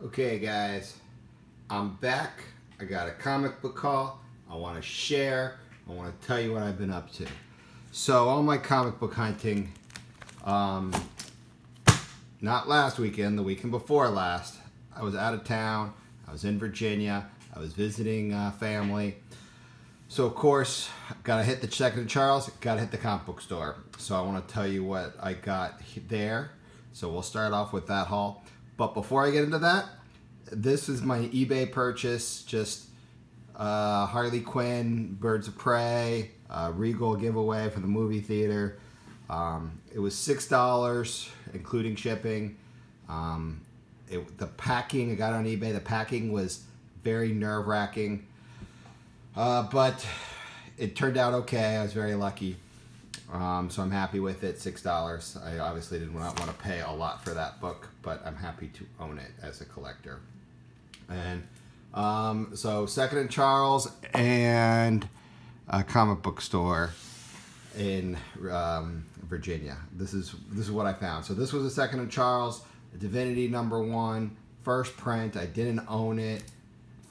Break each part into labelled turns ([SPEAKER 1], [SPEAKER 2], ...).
[SPEAKER 1] Okay guys, I'm back. I got a comic book haul. I want to share. I want to tell you what I've been up to. So all my comic book hunting, not last weekend, the weekend before last, I was out of town. I was in Virginia. I was visiting family. So of course, gotta hit the Second and Charles, gotta hit the comic book store. So I want to tell you what I got there. So we'll start off with that haul. But before I get into that, this is my eBay purchase. Just Harley Quinn, Birds of Prey, Regal giveaway for the movie theater. It was $6, including shipping. The packing, I got on eBay, the packing was very nerve-wracking. But it turned out okay. I was very lucky. So I'm happy with it. $6. I obviously did not want to pay a lot for that book, but I'm happy to own it as a collector. And so Second and Charles and a comic book store in Virginia. This is what I found. So this was a Second and Charles, Divinity #1, first print. I didn't own it.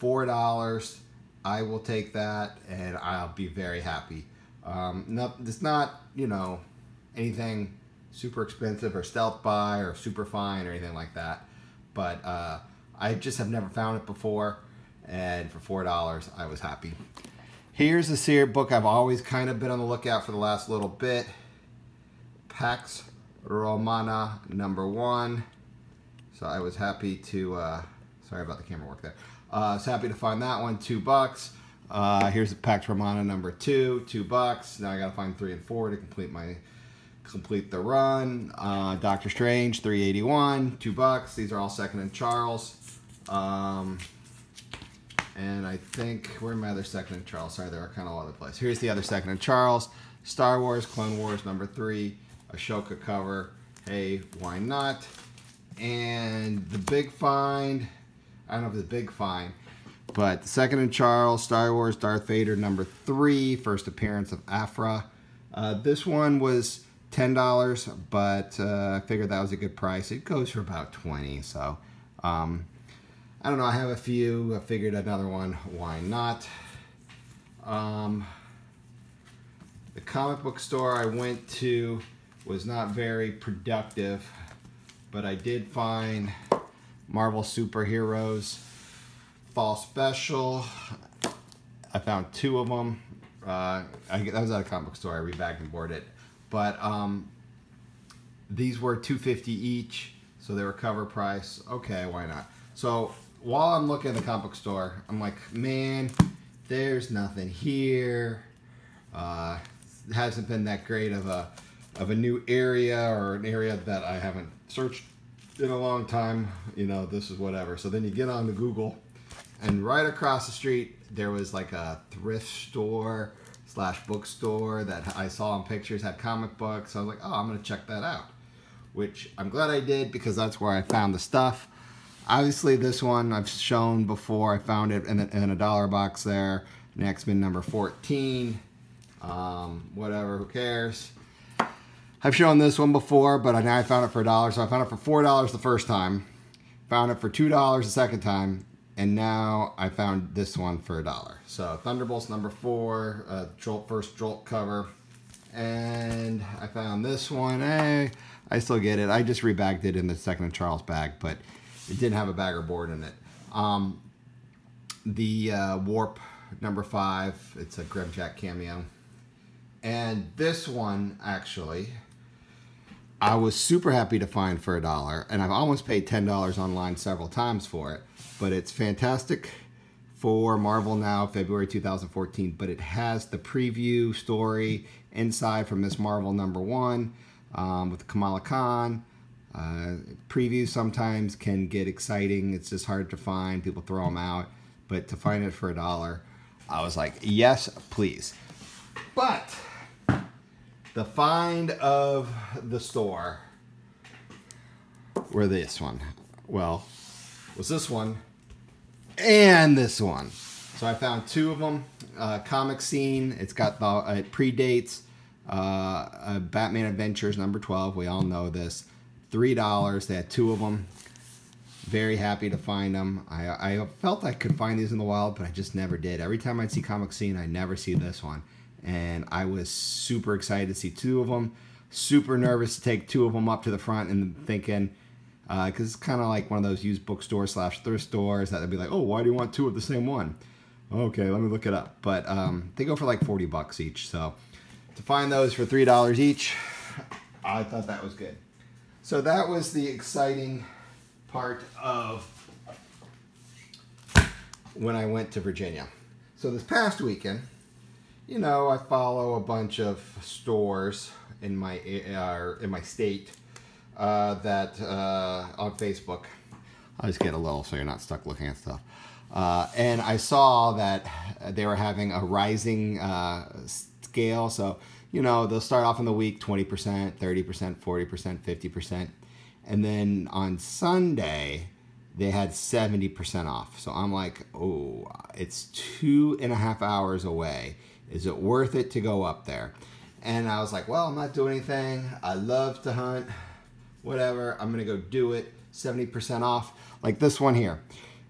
[SPEAKER 1] $4. I will take that, and I'll be very happy. It's not, you know, anything super expensive or stealth buy or super fine or anything like that. But I just have never found it before, and for $4, I was happy. Here's a series book I've always kind of been on the lookout for the last little bit. Pax Romana #1. So I was happy to, sorry about the camera work there. I was happy to find that one, $2. Here's the Pax Romana #2, $2. Now I gotta find 3 and 4 to complete the run. Doctor Strange, $3.81, $2. These are all Second and Charles. And I think, where are my other Second and Charles? Sorry, they're kind of all over the place. Here's the other Second and Charles. Star Wars, Clone Wars #3, Ashoka cover. Hey, why not? And the big find, I don't know if it's a big find, but Second and Charles, Star Wars, Darth Vader #3, first appearance of Aphra. This one was $10, but I figured that was a good price. It goes for about $20, so I don't know. I have a few. I figured another one. Why not? The comic book store I went to was not very productive, but I did find Marvel Superheroes Fall Special. I found 2 of them. That was at a comic book store. I rebagged and boarded it. But these were $2.50 each, so they were cover price. Okay, why not? So while I'm looking at the comic book store, I'm like, man, there's nothing here. It hasn't been that great of a new area, or an area that I haven't searched in a long time. You know, this is whatever. So then you get on to Google, and right across the street there was like a thrift store / bookstore that I saw in pictures, had comic books. So I was like, oh, I'm gonna check that out, which I'm glad I did, because that's where I found the stuff. Obviously this one I've shown before. I found it in a dollar box there. X-Men #14. Whatever, who cares? I've shown this one before, but now I found it for $1. So I found it for $4 the first time, found it for $2 the second time, and now I found this one for $1. So Thunderbolts #4, first Jolt cover, and I found this one. Hey, I still get it. I just rebagged it in the Second and Charles bag, but it didn't have a bagger board in it. The Warp #5, it's a Grimjack cameo. And this one, actually, I was super happy to find for $1, and I've almost paid $10 online several times for it. But it's Fantastic Four Marvel Now, February 2014. But it has the preview story inside from Miss Marvel #1 with Kamala Khan. Previews sometimes can get exciting. It's just hard to find. People throw them out. But to find it for $1, I was like, yes, please. But the find of the store were this one. Well, was this one and this one. So I found 2 of them. Comic Scene. It's got the it predates Batman Adventures #12. We all know this. $3. They had 2 of them. Very happy to find them. I felt I could find these in the wild, but I just never did. Every time I'd see Comic Scene, I'd never see this one. And I was super excited to see two of them. Super nervous to take two of them up to the front and thinking, because it's kind of like one of those used bookstore / thrift stores that they'd be like, oh, why do you want two of the same one? Okay, let me look it up. But they go for like 40 bucks each. So to find those for $3 each, I thought that was good. So that was the exciting part of when I went to Virginia. So this past weekend, you know, I follow a bunch of stores in my state that on Facebook. I'll just get a little so you're not stuck looking at stuff. And I saw that they were having a rising scale. So, you know, they'll start off in the week 20%, 30%, 40%, 50%. And then on Sunday, they had 70% off. So I'm like, oh, it's 2.5 hours away. Is it worth it to go up there? And I was like, well, I'm not doing anything. I love to hunt. Whatever. I'm going to go do it. 70% off. Like this one here.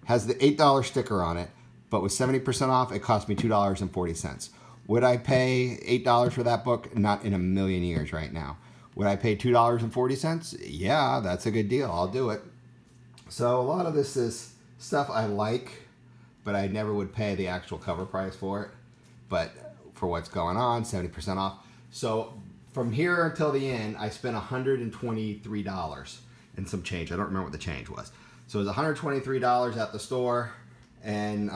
[SPEAKER 1] Has the $8 sticker on it. But with 70% off, it cost me $2.40. Would I pay $8 for that book? Not in a million years right now. Would I pay $2.40? Yeah, that's a good deal. I'll do it. So a lot of this is stuff I like, but I never would pay the actual cover price for it. But for what's going on, 70% off. So from here until the end, I spent $123 and some change. I don't remember what the change was. So it was $123 at the store, and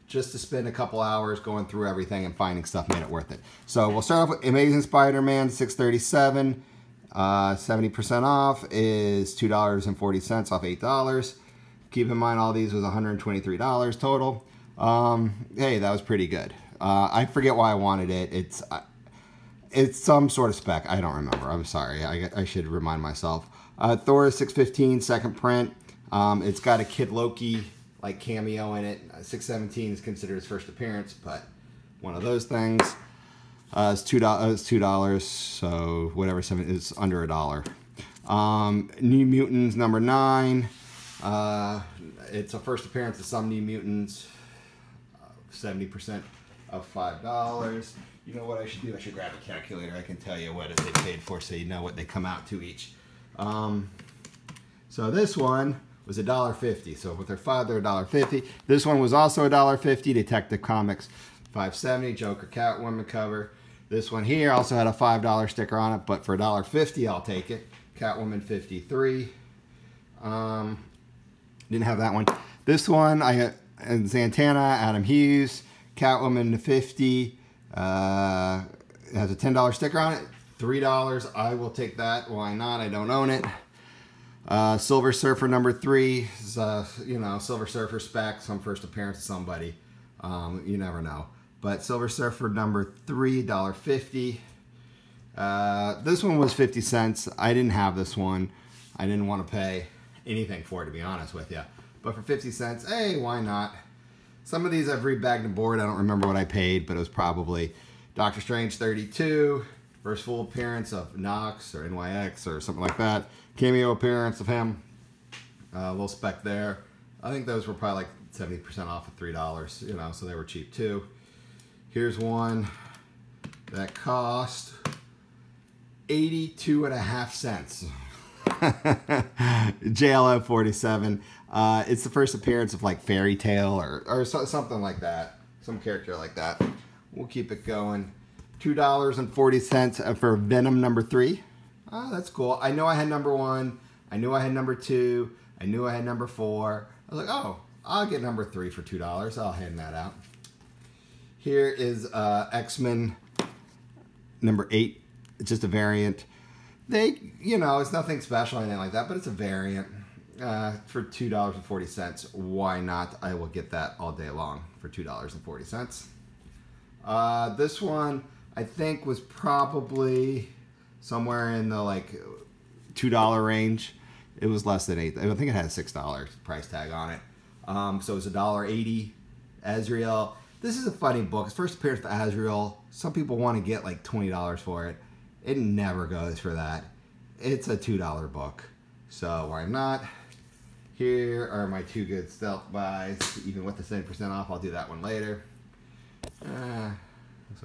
[SPEAKER 1] just to spend a couple hours going through everything and finding stuff made it worth it. So we'll start off with Amazing Spider-Man 637. 70% off is $2.40 off $8. Keep in mind all these was $123 total. Hey, that was pretty good. I forget why I wanted it. It's some sort of spec. I don't remember. I'm sorry. I should remind myself. Thor 615 second print. It's got a Kid Loki like cameo in it. 617 is considered his first appearance, but one of those things. It's $2. So whatever, it's under $1. New Mutants number 9. It's a first appearance of some New Mutants. 70% of $5. You know what I should do? I should grab a calculator. I can tell you what they paid for, so you know what they come out to each. So this one was $1.50. So with their 5, they're $1.50. This one was also $1.50. Detective Comics $5.70. Joker Catwoman cover. This one here also had a $5 sticker on it, but for $1.50, I'll take it. Catwoman 53. Didn't have that one. This one I got Zatanna, Adam Hughes, Catwoman 50. It has a $10 sticker on it. $3. I will take that. Why not? I don't own it. Silver Surfer number 3 is, you know, Silver Surfer spec, some first appearance of somebody. You never know. But Silver Surfer number 3, $1.50. This one was 50 cents. I didn't have this one. I didn't want to pay anything for it, to be honest with you. But for 50 cents, hey, why not? Some of these I've rebagged and board. I don't remember what I paid, but it was probably Doctor Strange 32. First full appearance of Nox or NYX or something like that. Cameo appearance of him. A little spec there. I think those were probably like 70% off at $3, you know, so they were cheap too. Here's one that cost 82.5 cents. JLO 47. It's the first appearance of like Fairy Tale or something like that. Some character like that. We'll keep it going. $2.40 for Venom number 3. Oh, that's cool. I know I had number 1. I knew I had number 2. I knew I had number 4. I was like, oh, I'll get number 3 for $2. I'll hand that out. Here is X-Men number 8. It's just a variant. They, you know, it's nothing special or anything like that, but it's a variant for $2.40. Why not? I will get that all day long for $2.40. This one, I think, was probably somewhere in the like $2 range. It was less than $8. I think it had a $6 price tag on it. So it was $1.80. Azrael. This is a funny book. It's first appearance of Azrael. Some people want to get like $20 for it. It never goes for that. It's a $2 book. So why not? Here are my 2 good stealth buys. Even with the 70% off, I'll do that one later. Sorry,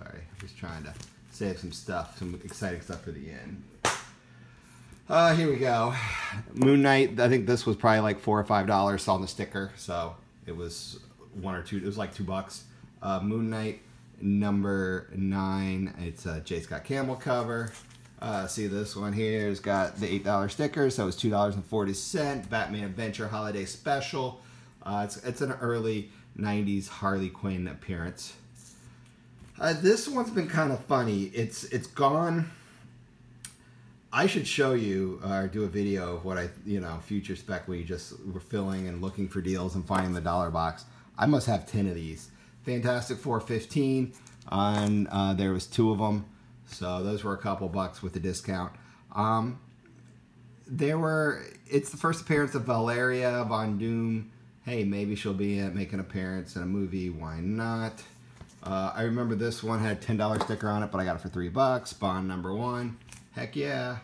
[SPEAKER 1] I'm just trying to save some stuff, some exciting stuff for the end. Here we go. Moon Knight, I think this was probably like $4 or $5 on the sticker, so it was 1 or 2, it was like $2. Moon Knight number 9, it's a J. Scott Campbell cover. See this one here, it's got the $8 sticker, so it's $2.40. Batman Adventure Holiday Special. It's an early 90s Harley Quinn appearance. This one's been kind of funny. It's gone. I should show you or do a video of what future spec when you just were filling and looking for deals and finding the dollar box. I must have 10 of these. Fantastic Four 15 on there was 2 of them, so those were a couple bucks with the discount. It's the first appearance of Valeria Von Doom. Hey, maybe she'll make an appearance in a movie. Why not? I remember this one had a $10 sticker on it, but I got it for $3. Bond number 1. Heck yeah.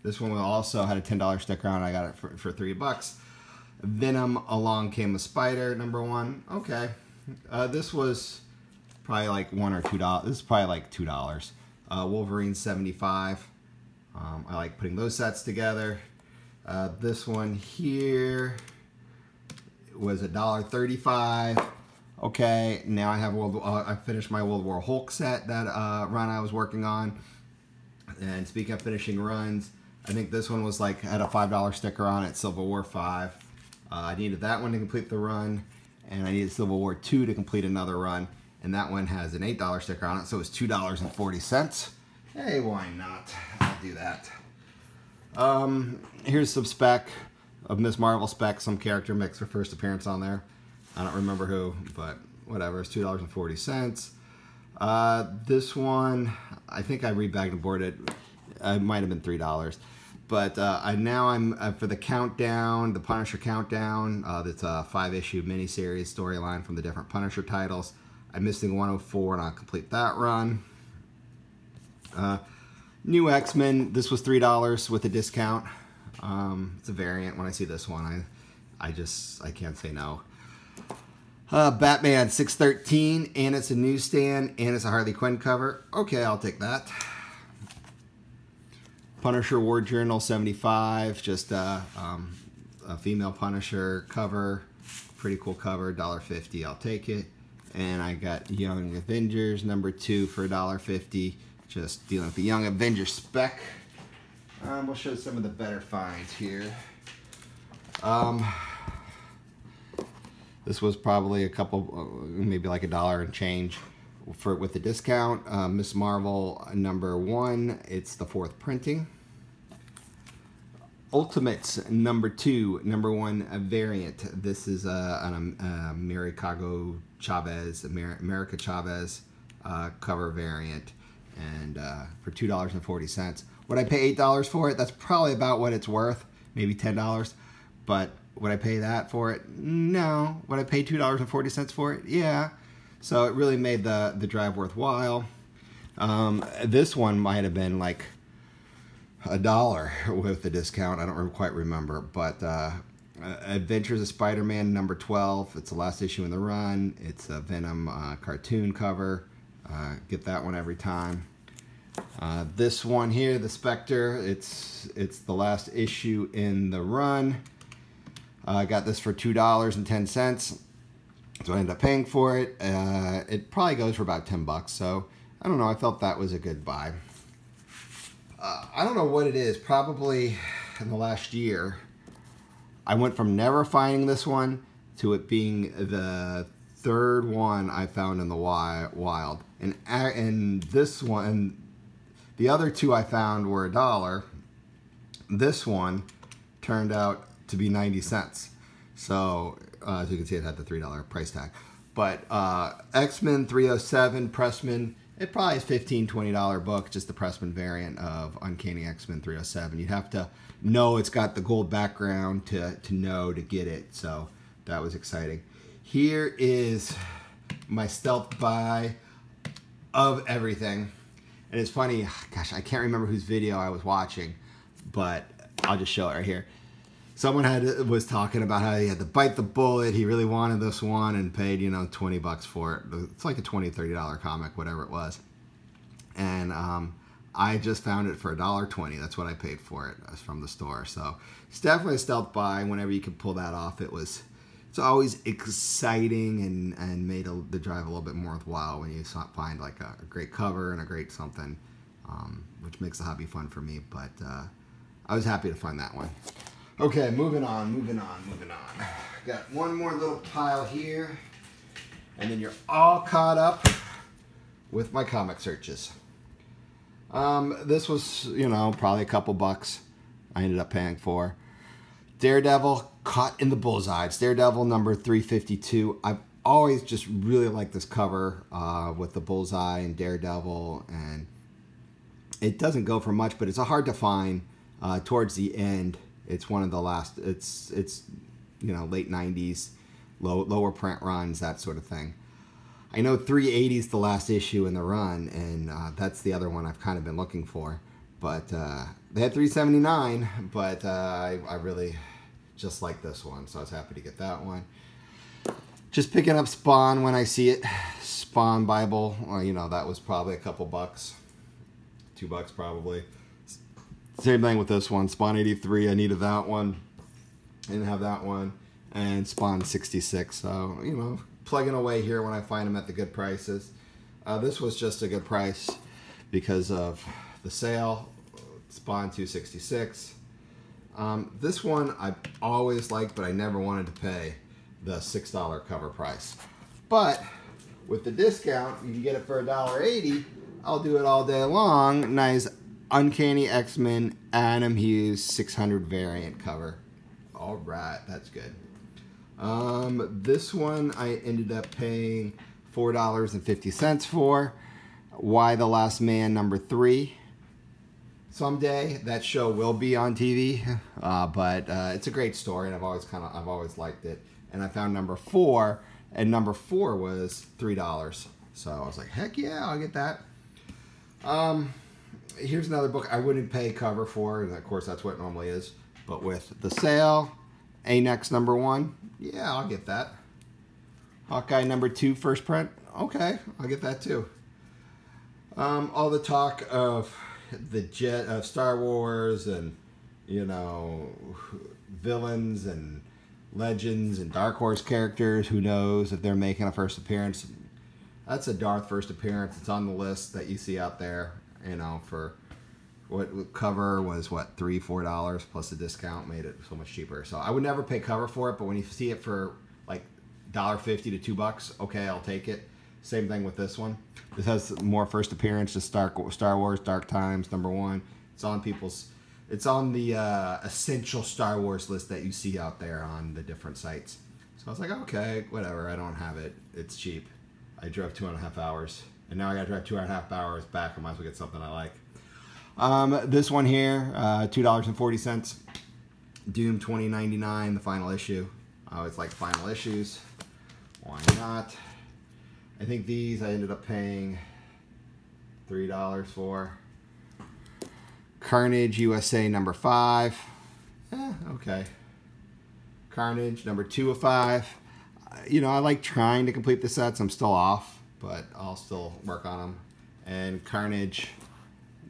[SPEAKER 1] This one also had a $10 sticker on it. I got it for $3. Venom Along Came the Spider number 1. Okay. This was probably like $1 or $2. This is probably like $2. Wolverine 75. I like putting those sets together. This one here was $1.35. Okay, now I have I finished my World War Hulk set that run I was working on. And speaking of finishing runs, I think this one was like had a $5 sticker on it, Civil War 5. I needed that one to complete the run, and I needed Civil War 2 to complete another run, and that one has an $8 sticker on it, so it's $2.40. Hey, why not? I'll do that. Here's some spec of Ms. Marvel spec, some character mix for first appearance on there. I don't remember who, but whatever. It's $2.40. This one, I think I rebagged and boarded it. It might have been $3. But I'm for the countdown, the Punisher countdown. That's a 5-issue miniseries storyline from the different Punisher titles. I'm missing 104, and I'll complete that run. New X-Men. This was $3 with a discount. It's a variant. When I see this one, I can't say no. Batman 613, and it's a newsstand, and it's a Harley Quinn cover. Okay, I'll take that. Punisher War Journal 75, just a female Punisher cover. Pretty cool cover, $1.50, I'll take it. And I got Young Avengers number 2 for $1.50. Just dealing with the Young Avengers spec. We'll show some of the better finds here. This was probably a couple, maybe like $1 and change with the discount. Ms. Marvel number 1, it's the 4th printing. Ultimates number 2, number 1 variant. This is an America Chavez cover variant, and for $2.40. Would I pay $8 for it? That's probably about what it's worth, maybe $10. But would I pay that for it? No. Would I pay $2.40 for it? Yeah. So it really made the drive worthwhile. This one might have been like $1 with the discount. I don't quite remember. But Adventures of Spider-Man number 12. It's the last issue in the run. It's a Venom cartoon cover. Get that one every time. This one here, the Spectre. It's the last issue in the run. I got this for $2.10. So I ended up paying for it. It probably goes for about $10, so I don't know. I felt that was a good buy. I don't know what it is. Probably in the last year, I went from never finding this one to it being the 3rd one I found in the wild. And this one, the other 2 I found were $1. This one turned out to be 90 cents. So as you can see, it had the $3 price tag. But X-Men 307 Pressman, it probably is $15, $20 book, just the Pressman variant of Uncanny X-Men 307. You'd have to know it's got the gold background to know to get it. So that was exciting. Here is my stealth buy of everything. And it's funny, gosh, I can't remember whose video I was watching, but I'll just show it right here. someone was talking about how he had to bite the bullet. He really wanted this one and paid, you know, $20 for it. It's like a $20, $30 comic, whatever it was. And I just found it for $1.20. That's what I paid for it. That's from the store. So it's definitely a stealth buy. Whenever you can pull that off, it's always exciting and made the drive a little bit more worthwhile when you find like a great cover and a great something, which makes the hobby fun for me. But I was happy to find that one. Okay, moving on. Got one more little pile here, and then you're all caught up with my comic searches. This was, you know, probably a couple bucks I ended up paying for. Daredevil, Caught in the Bullseye. It's Daredevil number 352. I've always just really liked this cover with the bullseye and Daredevil, and it doesn't go for much, but it's hard to find towards the end. It's one of the last, it's you know, late 90s, lower print runs, that sort of thing. I know 380 is the last issue in the run, and that's the other one I've kind of been looking for. But they had 379, but I really just like this one, so I was happy to get that one. Just picking up Spawn when I see it. Spawn Bible, well, you know, that was probably a couple bucks. $2 probably. Same thing with this one. Spawn 83, I needed that one. Didn't have that one. And Spawn 66, so, you know, plugging away here when I find them at the good prices. This was just a good price because of the sale. Spawn 266. This one I've always liked, but I never wanted to pay the $6 cover price. But with the discount, you can get it for $1.80. I'll do it all day long. Nice Uncanny X-Men Adam Hughes 600 variant cover. All right, that's good. This one I ended up paying $4.50 for. Y the Last Man number 3. Someday that show will be on TV, but it's a great story, and I've always liked it. And I found number 4, and number 4 was $3. So I was like, heck yeah, I'll get that. Here's another book I wouldn't pay cover for, and of course that's what it normally is. But with the sale, A-Next number 1, yeah, I'll get that. Hawkeye number 2 first print, okay, I'll get that too. All the talk of the Star Wars and, you know, villains and legends and Dark Horse characters. Who knows if they're making a first appearance? That's a Darth first appearance. It's on the list that you see out there. You know, for what cover was what $3, $4 plus the discount made it so much cheaper. So I would never pay cover for it, but when you see it for like $1.50 to $2, okay, I'll take it. Same thing with this one. This has more first appearance to Star Wars Dark Times number 1. It's on the essential Star Wars list that you see out there on the different sites. So I was like, okay, whatever. I don't have it. It's cheap. I drove 2.5 hours, and now I got to drive 2.5 hours back. I might as well get something I like. This one here, $2.40. Doom 2099, the final issue. I always like final issues. Why not? I think these I ended up paying $3 for. Carnage USA number 5. Okay. Carnage number 2 of 5. You know, I like trying to complete the sets. I'm still off, but I'll still work on them. And Carnage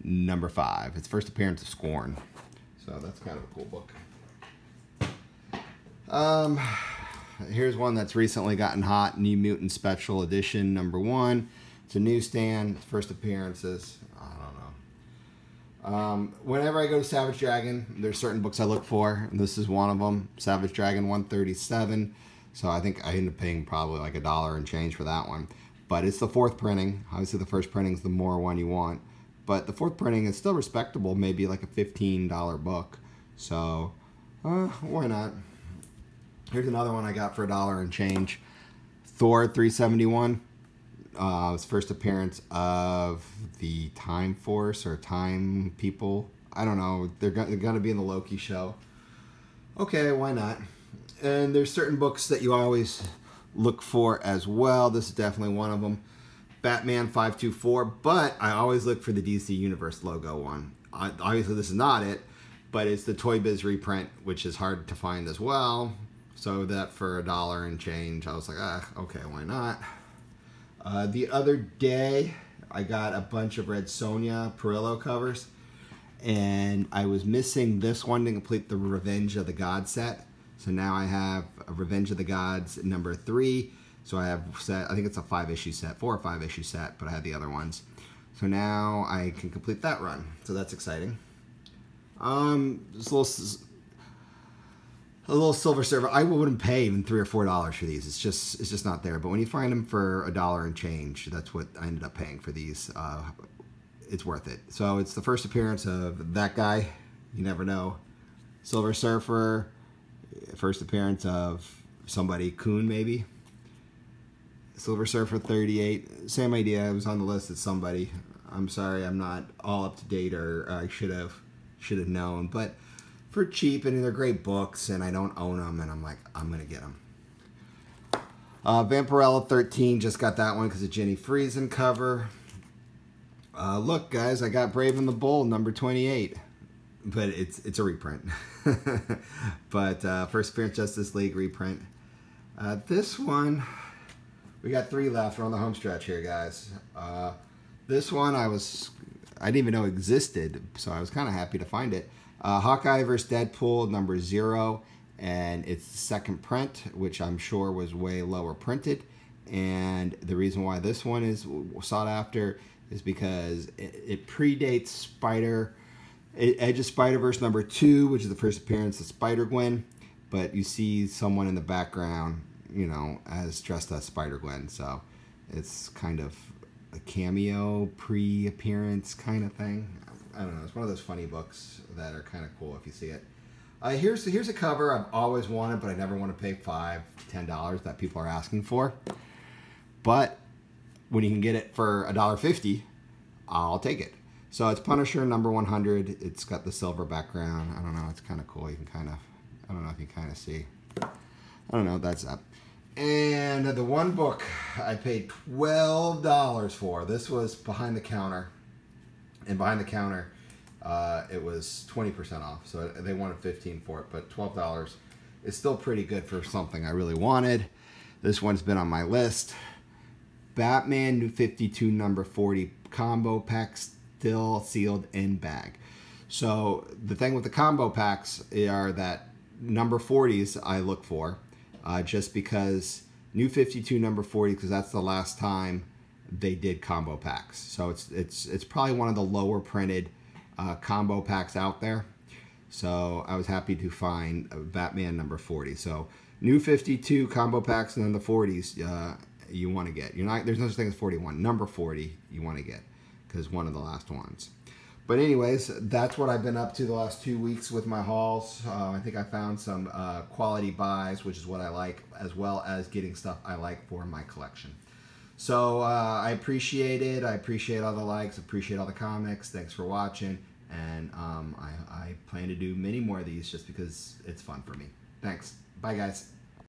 [SPEAKER 1] number 5. It's first appearance of Scorn. So that's kind of a cool book. Here's one that's recently gotten hot. New Mutant Special Edition number 1. It's a newsstand. First appearances. I don't know. Whenever I go to Savage Dragon, there's certain books I look for. And this is one of them. Savage Dragon 137. So I think I ended up paying probably like $1 and change for that one. But it's the 4th printing. Obviously the first printing is the more one you want. But the 4th printing is still respectable. Maybe like a $15 book. So why not? Here's another one I got for $1 and change. Thor 371. It's first appearance of the Time Force or Time People. I don't know. They're going to be in the Loki show. Okay, why not? And there's certain books that you always look for as well. This is definitely one of them. Batman 524. But I always look for the DC Universe logo one. Obviously, this is not it. but it's the Toy Biz reprint, which is hard to find as well. So that for $1 and change, I was like, okay, why not? The other day, I got a bunch of Red Sonja Perillo covers, and I was missing this one to complete the Revenge of the Gods set. So now I have a Revenge of the Gods #3. So I have set, I think it's a 5-issue set, 4 or 5-issue set, but I had the other ones. So now I can complete that run. So that's exciting. Just a little Silver Surfer. I wouldn't pay even $3 or $4 for these. It's just not there. But when you find them for $1 and change, that's what I ended up paying for these. It's worth it. So it's the first appearance of that guy. You never know. Silver Surfer. First appearance of somebody, Coon maybe. Silver Surfer 38. Same idea. I was on the list as somebody. I'm sorry, I'm not all up to date, or I should have known. But for cheap, and they're great books, and I don't own them, and I'm like, I'm gonna get them. Vampirella 13, just got that one because of Jenny Friesen cover. Look, guys, I got Brave and the Bold #28, but it's a reprint. But first appearance Justice League reprint. This one, we got 3 left. We're on the home stretch here, guys. This one I didn't even know existed, so I was kind of happy to find it. Hawkeye vs. Deadpool #0, and it's the second print, which I'm sure was way lower printed. And the reason why this one is sought after is because it predates Edge of Spider-Verse #2, which is the first appearance of Spider-Gwen, but you see someone in the background, you know, as dressed as Spider-Gwen, so it's kind of a cameo, pre-appearance kind of thing. I don't know. It's one of those funny books that are kind of cool if you see it. Here's a cover I've always wanted, but I never want to pay $5, $10 that people are asking for. But when you can get it for $1.50, I'll take it. So it's Punisher #100. It's got the silver background. I don't know. It's kind of cool. You can kind of, I don't know if you kind of see. I don't know. That's up. And the one book I paid $12 for. This was behind the counter. And behind the counter, it was 20% off. So they wanted $15 for it, but $12 is still pretty good for something I really wanted. This one's been on my list. Batman New 52 #40 combo pack, still sealed in bag. So the thing with the combo packs are that #40s I look for, just because New 52 #40, because that's the last time they did combo packs. So it's probably one of the lower printed combo packs out there. So I was happy to find Batman #40. So New 52 combo packs, and then the 40s you want to get. There's no such thing as 41. #40 you want to get, because one of the last ones. But anyways, that's what I've been up to the last 2 weeks with my hauls. I think I found some quality buys, which is what I like, as well as getting stuff I like for my collection. So I appreciate it. I appreciate all the likes. Appreciate all the comics. Thanks for watching. And I plan to do many more of these just because it's fun for me. Thanks. Bye, guys.